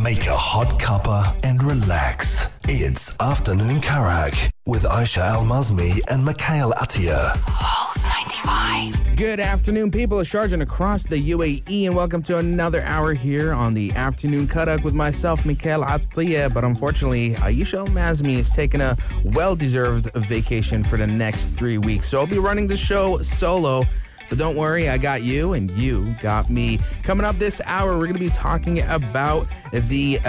Make a hot cuppa and relax. It's Afternoon Karak with Aisha Al-Mazmi and Mikhail Atiyah. Pulse 95. Good afternoon, people of Sharjah and across the UAE, and welcome to another hour here on the Afternoon Karak with myself, Mikhail Atiyah. But unfortunately, Aisha Al-Mazmi is taking a well-deserved vacation for the next 3 weeks. So I'll be running the show solo. But don't worry, I got you and you got me. Coming up this hour, we're going to be talking about the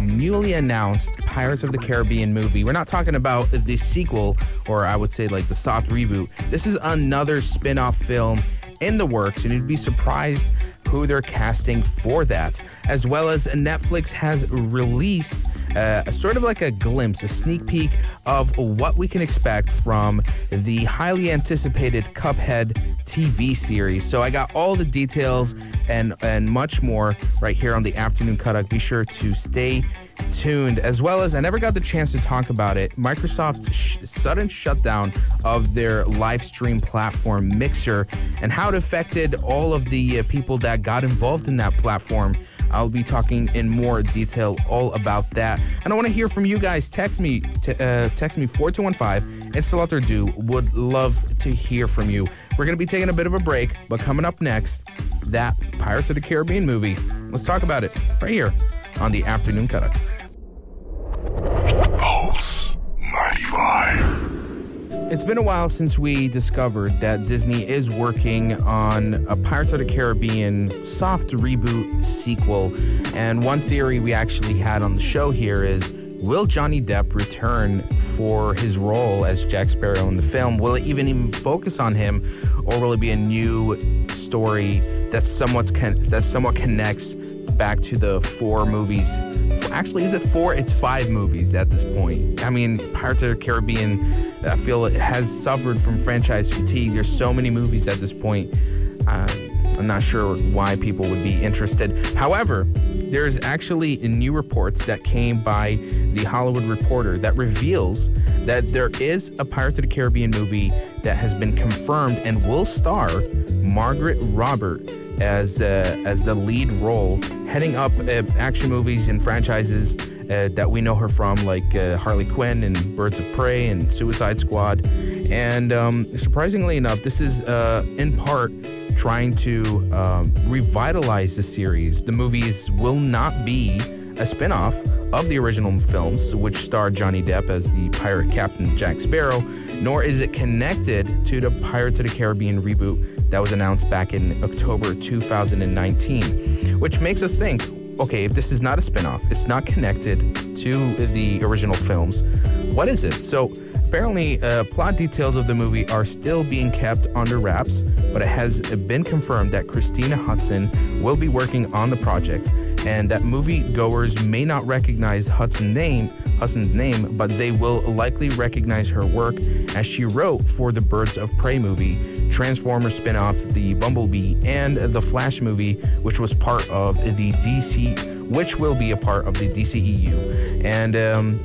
newly announced Pirates of the Caribbean movie. We're not talking about the sequel, or I would say like the soft reboot. This is another spin-off film in the works, and you'd be surprised who they're casting for that. As well as Netflix has released sort of like a glimpse, a sneak peek of what we can expect from the highly anticipated Cuphead TV series. So I got all the details and much more right here on the Afternoon Karak. Be sure to stay tuned. As well as, I never got the chance to talk about it, Microsoft's sudden shutdown of their live stream platform Mixer and how it affected all of the people that got involved in that platform. I'll be talking in more detail all about that. And I want to hear from you guys. Text me 4215. It's Salat or Do. Would love to hear from you. We're going to be taking a bit of a break, but coming up next, that Pirates of the Caribbean movie. Let's talk about it right here on the Afternoon Karak. Pulse 95. It's been a while since we discovered that Disney is working on a Pirates of the Caribbean soft reboot sequel. And one theory we actually had on the show here is, will Johnny Depp return for his role as Jack Sparrow in the film? Will it even focus on him, or will it be a new story that somewhat connects back to the 4 movies? Actually, is it 4? It's 5 movies at this point. I mean, Pirates of the Caribbean, I feel it has suffered from franchise fatigue. There's so many movies at this point. I'm not sure why people would be interested. However, there's actually new reports that came by The Hollywood Reporter that reveals that there is a Pirates of the Caribbean movie that has been confirmed and will star Margaret Robert as the lead role, heading up action movies and franchises that we know her from, like Harley Quinn and Birds of Prey and Suicide Squad. And surprisingly enough, this is in part trying to revitalize the series. The movies will not be a spin-off of the original films, which starred Johnny Depp as the pirate captain Jack Sparrow, nor is it connected to the Pirates of the Caribbean reboot that was announced back in October 2019, which makes us think, okay, if this is not a spin-off, it's not connected to the original films, what is it? So apparently, plot details of the movie are still being kept under wraps, but it has been confirmed that Christina Hudson will be working on the project, and that moviegoers may not recognize Hudson's name, but they will likely recognize her work as she wrote for the Birds of Prey movie, Transformers spin-off The Bumblebee, and the Flash movie, which will be a part of the DCEU. And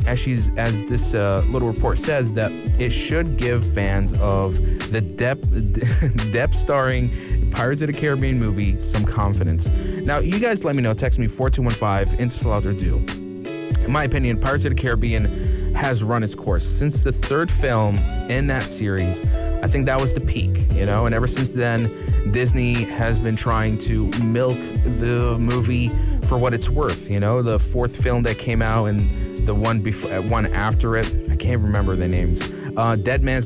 as this little report says, that it should give fans of the Depp starring Pirates of the Caribbean movie some confidence. Now, you guys let me know. Text me 4215 into Salat or Do. In my opinion, Pirates of the Caribbean has run its course. Since the 3rd film in that series, I think that was the peak, and ever since then, Disney has been trying to milk the movie for what it's worth. The 4th film that came out and the one after it, I can't remember the names. Dead Man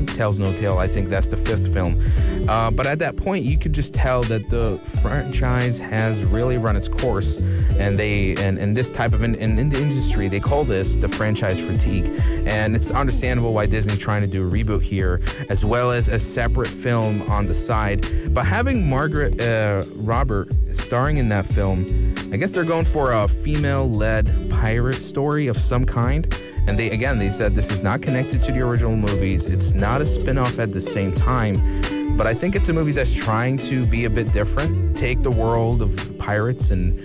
Tells No Tale, I think that's the 5th film. But at that point, you could just tell that the franchise has really run its course, and this type of in the industry, they call this the franchise fatigue. And it's understandable why Disney's trying to do a reboot here, as well as a separate film on the side. But having Margaret Robert starring in that film, I guess they're going for a female-led pirate story of some kind. And they said this is not connected to the original movies. It's not a spin-off at the same time. But I think it's a movie that's trying to be a bit different, take the world of pirates and,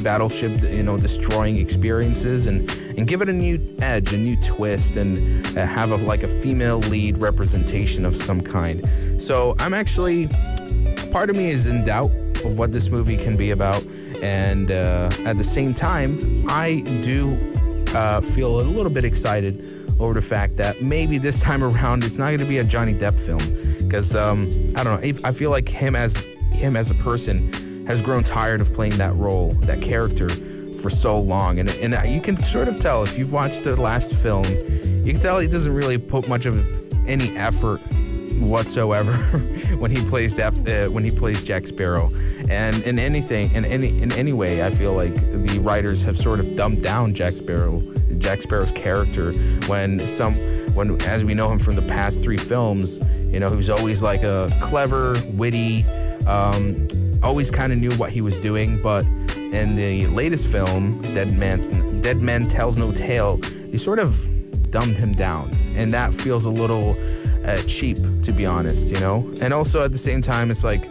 battleship, destroying experiences and give it a new edge, a new twist, and have a female lead representation of some kind. So I'm actually, part of me is in doubt of what this movie can be about. And at the same time, I do feel a little bit excited over the fact that maybe this time around it's not going to be a Johnny Depp film, because I don't know, I feel like him as a person has grown tired of playing that role, that character, for so long, and you can sort of tell if you've watched the last film. You can tell he doesn't really put much of any effort whatsoever when he plays Jack Sparrow. And in any way, I feel like the writers have sort of dumbed down Jack Sparrow's character when as we know him from the past 3 films, he was always like a clever, witty, always kind of knew what he was doing. But in the latest film, Dead Man Tells No Tale, they sort of dumbed him down, and that feels a little cheap, to be honest, And also at the same time, it's like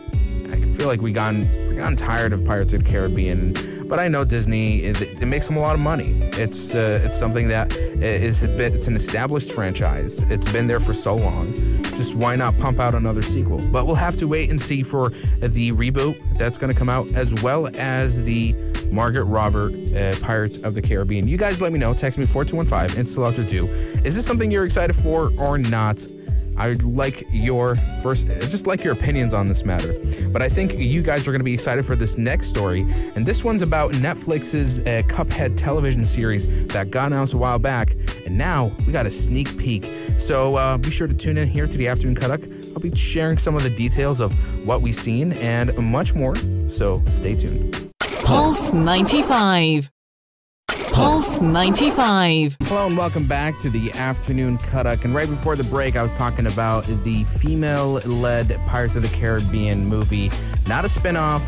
I feel like we're gotten tired of Pirates of the Caribbean. But I know Disney, it makes them a lot of money. It's something that it's an established franchise. It's been there for so long. Just why not pump out another sequel? But we'll have to wait and see for the reboot that's going to come out, as well as the Margaret Robert Pirates of the Caribbean. You guys let me know. Text me 4215 and still out to do. Is this something you're excited for or not? I'd like your opinions on this matter. But I think you guys are going to be excited for this next story. And this one's about Netflix's Cuphead television series that got announced a while back. And now we got a sneak peek. So be sure to tune in here to the Afternoon Karak. I'll be sharing some of the details of what we've seen and much more. So stay tuned. Pulse 95. Pulse 95. Hello and welcome back to the Afternoon Karak. And right before the break, I was talking about the female-led Pirates of the Caribbean movie, not a spinoff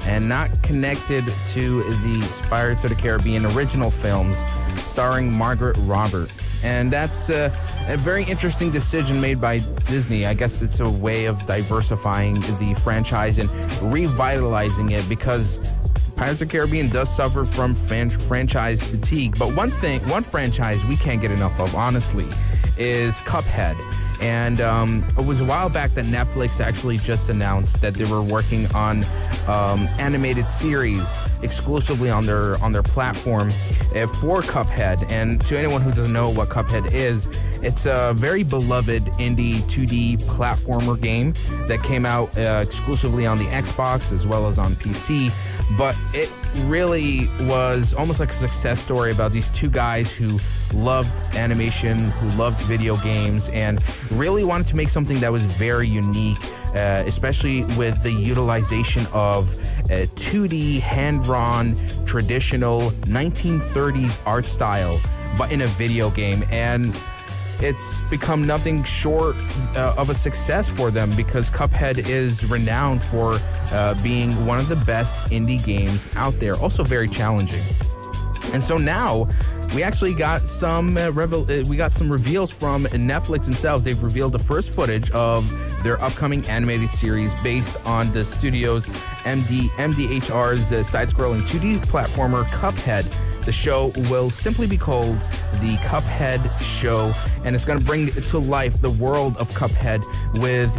and not connected to the Pirates of the Caribbean original films, starring Margaret Robert. And that's a very interesting decision made by Disney. I guess it's a way of diversifying the franchise and revitalizing it, because Pirates of the Caribbean does suffer from franchise fatigue. But one franchise we can't get enough of, honestly, is Cuphead. And it was a while back that Netflix actually just announced that they were working on animated series exclusively on their platform for Cuphead. And to anyone who doesn't know what Cuphead is, it's a very beloved indie 2D platformer game that came out exclusively on the Xbox as well as on PC. But it really was almost like a success story about these two guys who loved animation, who loved video games, and really wanted to make something that was very unique, especially with the utilization of 2D, hand-drawn, traditional 1930s art style, but in a video game. And it's become nothing short of a success for them, because Cuphead is renowned for being one of the best indie games out there, also very challenging. And so now we actually got some reveals from Netflix themselves. They've revealed the first footage of their upcoming animated series based on the studio's MDHR's side-scrolling 2D platformer Cuphead. The show will simply be called The Cuphead Show, and it's going to bring to life the world of Cuphead with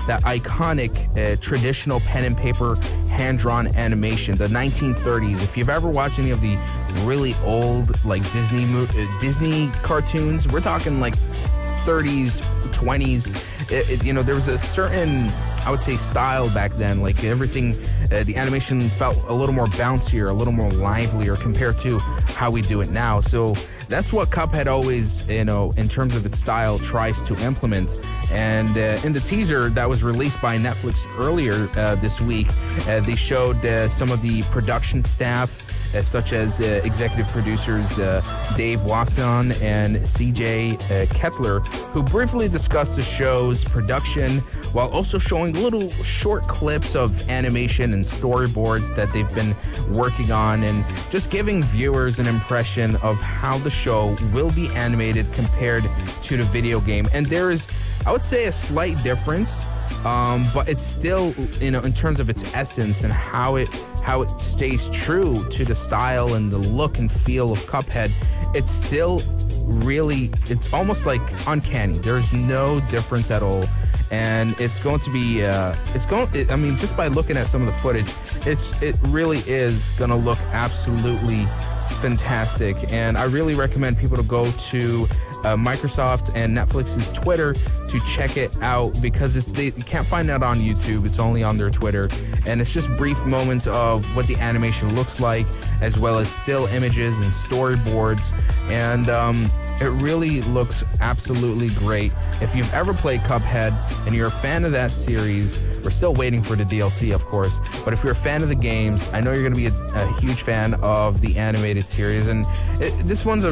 that iconic traditional pen and paper hand-drawn animation, the 1930s. If you've ever watched any of the really old like Disney cartoons, we're talking like 30s, 20s. There was a certain, I would say, style back then. Like everything, the animation felt a little more bouncier, a little more livelier compared to how we do it now. So that's what Cuphead always, in terms of its style, tries to implement. And in the teaser that was released by Netflix earlier this week, they showed some of the production staff, such as executive producers Dave Wasson and CJ Kettler, who briefly discussed the show's production while also showing little short clips of animation and storyboards that they've been working on, and just giving viewers an impression of how the show will be animated compared to the video game. And there is, I would say, a slight difference, but it's still, in terms of its essence and how it stays true to the style and the look and feel of Cuphead, it's still really, it's almost like uncanny. There's no difference at all and it's going to be I mean, just by looking at some of the footage, it really is going to look absolutely fantastic. And I really recommend people to go to Microsoft and Netflix's Twitter to check it out, because you can't find that on YouTube. It's only on their Twitter, and it's just brief moments of what the animation looks like, as well as still images and storyboards, and it really looks absolutely great. If you've ever played Cuphead and you're a fan of that series, we're still waiting for the DLC, of course, but if you're a fan of the games, I know you're going to be a huge fan of the animated series. And this one's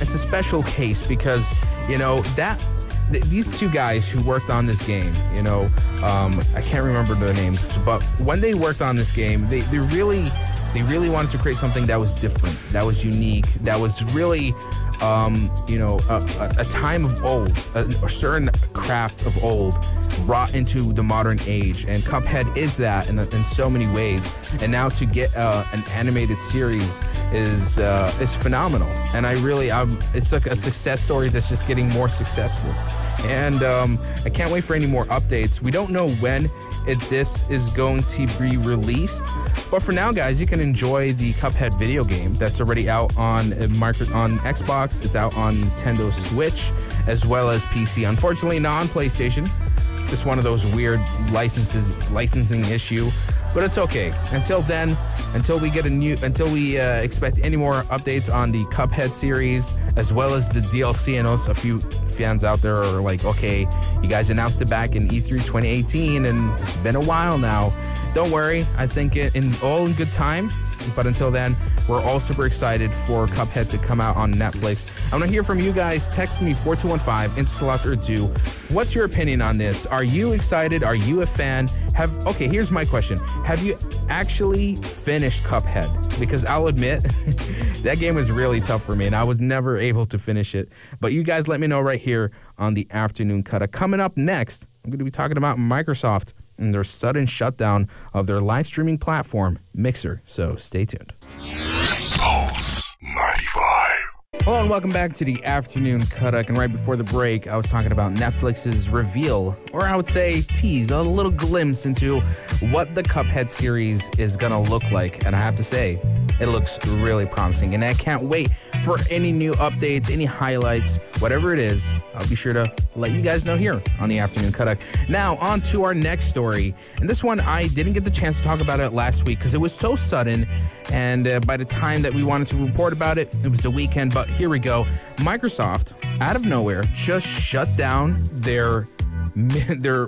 it's a special case, because, you know, these two guys who worked on this game, you know, I can't remember their names, but when they worked on this game, they really wanted to create something that was different, that was unique, that was really, you know, a time of old, a certain craft of old brought into the modern age. And Cuphead is that in so many ways. And now to get an animated series is phenomenal. And it's like a success story that's just getting more successful. And I can't wait for any more updates. We don't know when this is going to be released, but for now, guys, you can enjoy the Cuphead video game that's already out on Xbox. It's out on Nintendo Switch, as well as PC. Unfortunately, not on PlayStation. It's just one of those weird licensing issue, but it's okay. Until then, until we expect any more updates on the Cuphead series, as well as the DLC. I know a few fans out there are like, okay, you guys announced it back in E3 2018, and it's been a while now. Don't worry, I think in good time. But until then, we're all super excited for Cuphead to come out on Netflix. I want to hear from you guys. Text me 4215 Instalots or do. What's your opinion on this? Are you excited? Are you a fan? Okay, here's my question. Have you actually finished Cuphead? Because I'll admit, that game was really tough for me, and I was never able to finish it. But you guys let me know right here on the Afternoon Cut. Coming up next, I'm going to be talking about Microsoft and their sudden shutdown of their live streaming platform, Mixer. So stay tuned. Pulse 95. Hello and welcome back to the Afternoon Cut. And right before the break, I was talking about Netflix's reveal, or I would say tease, a little glimpse into what the Cuphead series is going to look like. And I have to say, it looks really promising. And I can't wait for any new updates, any highlights, whatever it is. I'll be sure to let you guys know here on the Afternoon Cut. Now, on to our next story. And this one, I didn't get the chance to talk about it last week because it was so sudden. And by the time that we wanted to report about it, it was the weekend. But here we go. Microsoft, out of nowhere, just shut down their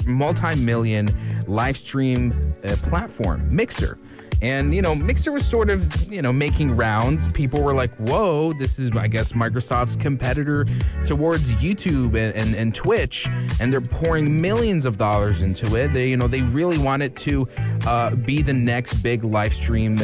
multi-million live stream platform, Mixer. And, you know, Mixer was sort of, you know, making rounds. People were like, whoa, this is, I guess, Microsoft's competitor towards YouTube and Twitch. And they're pouring millions of dollars into it. They really wanted to be the next big live stream,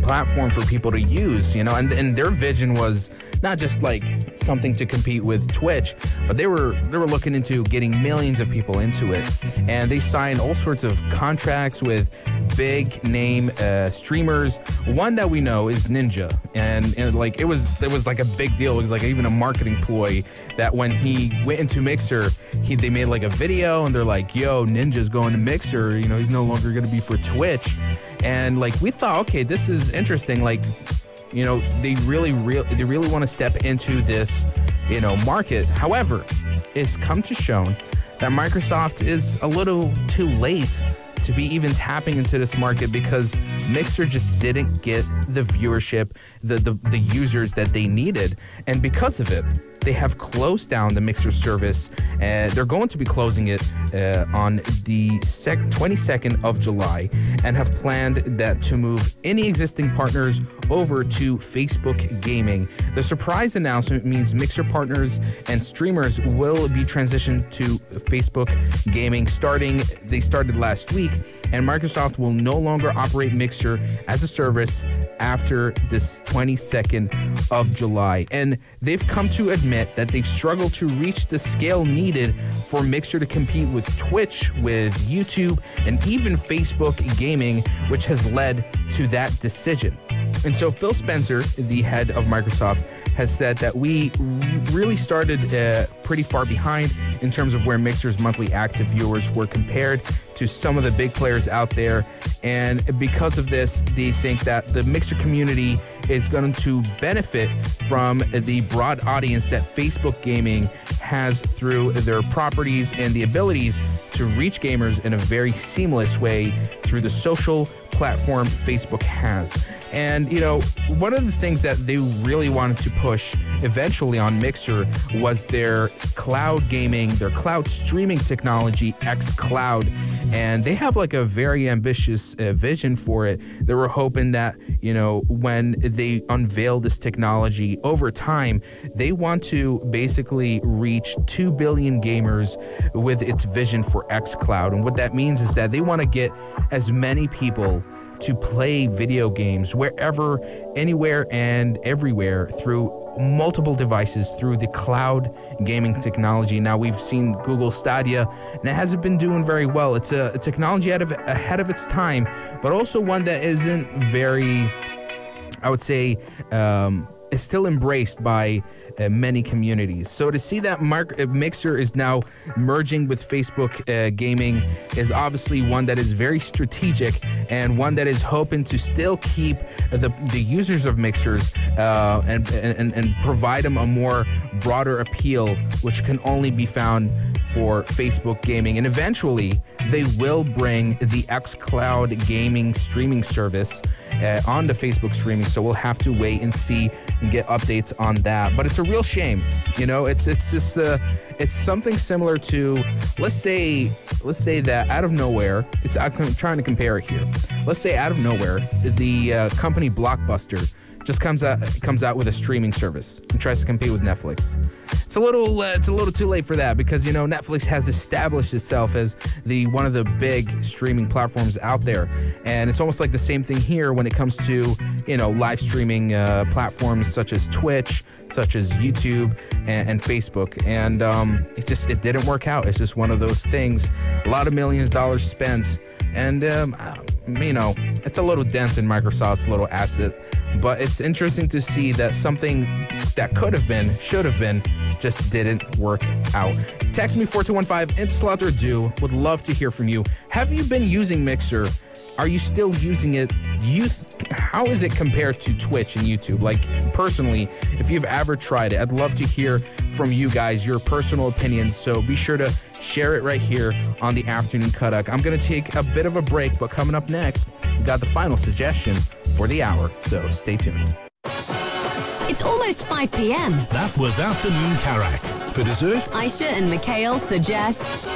platform for people to use, you know, and their vision was not just like something to compete with Twitch, but they were looking into getting millions of people into it. And they signed all sorts of contracts with big name streamers. One that we know is Ninja, and like it was like a big deal. It was like even a marketing ploy that when he went into Mixer, they made like a video and they're like, yo, Ninja's going to Mixer, you know, he's no longer going to be for Twitch. And like we thought, okay, this is interesting. Like, you know, they really want to step into this, you know, market. However, it's come to shown that Microsoft is a little too late to be even tapping into this market, because Mixer just didn't get the viewership, the users that they needed. And because of it, they have closed down the Mixer service. They're going to be closing it on the 22nd of July, and have planned that to move any existing partners over to Facebook Gaming. The surprise announcement means Mixer partners and streamers will be transitioned to Facebook Gaming they started last week, and Microsoft will no longer operate Mixer as a service after this 22nd of July. And they've come to admit that they've struggled to reach the scale needed for Mixer to compete with Twitch, with YouTube, and even Facebook Gaming, which has led to that decision. And so Phil Spencer, the head of Microsoft, has said that we really started pretty far behind in terms of where Mixer's monthly active viewers were compared to some of the big players out there. And because of this, they think that the Mixer community is going to benefit from the broad audience that Facebook Gaming has through their properties and the abilities to reach gamers in a very seamless way through the social platform Facebook has. And, you know, one of the things that they really wanted to push eventually on Mixer was their cloud gaming, their cloud streaming technology, xCloud. And they have like a very ambitious vision for it. They were hoping that, you know, when they unveil this technology over time, they want to basically reach 2 billion gamers with its vision for xCloud. And what that means is that they want to get as many people to play video games wherever, anywhere, and everywhere through multiple devices through the cloud gaming technology. Now, we've seen Google Stadia, and it hasn't been doing very well. It's a technology ahead of its time, but also one that isn't very, I would say, is still embraced by many communities. So to see that Mixer is now merging with Facebook Gaming is obviously one that is very strategic and one that is hoping to still keep the users of Mixers and provide them a more broader appeal, which can only be found for Facebook Gaming. And eventually they will bring the xCloud gaming streaming service onto Facebook streaming. So we'll have to wait and see and get updates on that. But it's a real shame, you know. It's just it's something similar to, let's say that out of nowhere, I'm trying to compare it here. Let's say out of nowhere, the company Blockbuster just comes out with a streaming service and tries to compete with Netflix. It's a little too late for that, because, you know, Netflix has established itself as one of the big streaming platforms out there, and it's almost like the same thing here when it comes to, you know, live streaming platforms such as Twitch, such as YouTube, and Facebook. And it didn't work out. It's just one of those things. A lot of millions of dollars spent, and you know, it's a little dent in Microsoft's little asset. But it's interesting to see that something that could have been, should have been, just didn't work out. Text me 4215, it's Slot or Do. Would love to hear from you. Have you been using Mixer? Are you still using it? How is it compared to Twitch and YouTube? Like, personally, if you've ever tried it, I'd love to hear from you guys, your personal opinions. So be sure to share it right here on the Afternoon Cutuck. I'm going to take a bit of a break, but coming up next, we got the final suggestion for the hour. So stay tuned. It's almost 5 p.m. That was Afternoon Karak. For dessert, Aisha and Mikhail suggest...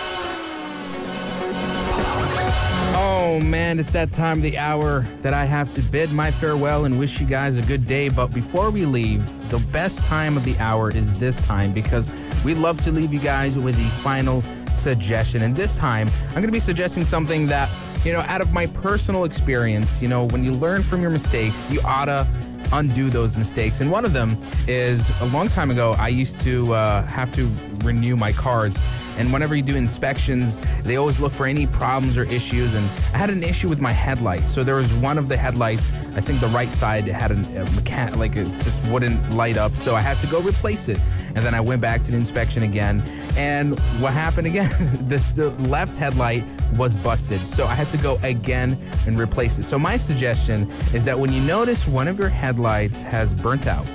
Oh man, it's that time of the hour that I have to bid my farewell and wish you guys a good day. But before we leave, the best time of the hour is this time, because we love to leave you guys with the final suggestion. And this time, I'm going to be suggesting something that, you know, out of my personal experience, you know, when you learn from your mistakes, you oughta undo those mistakes. And one of them is, a long time ago, I used to have to renew my cars. And whenever you do inspections, they always look for any problems or issues. And I had an issue with my headlight. So there was one of the headlights, I think the right side, it had it just wouldn't light up. So I had to go replace it. And then I went back to the inspection again. And what happened again? The left headlight was busted. So I had to go again and replace it. So my suggestion is that when you notice one of your headlights has burnt out,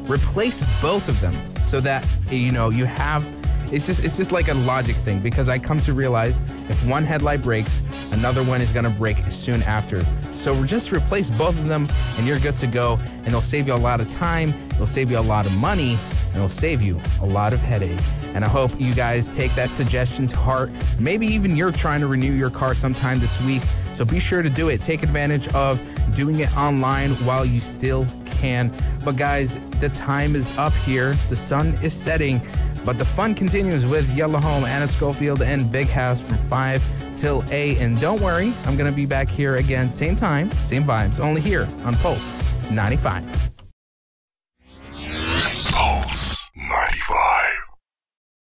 replace both of them so that, you know, you have... It's just like a logic thing, because I come to realize if one headlight breaks, another one is gonna break soon after. So just replace both of them and you're good to go, and it'll save you a lot of time, it'll save you a lot of money, and it'll save you a lot of headache. And I hope you guys take that suggestion to heart. Maybe even you're trying to renew your car sometime this week, so be sure to do it. Take advantage of doing it online while you still can. But guys, the time is up here, the sun is setting, but the fun continues with Yellow Home, Anna Schofield, and Big House from 5 till 8. And don't worry, I'm going to be back here again, same time, same vibes, only here on Pulse 95.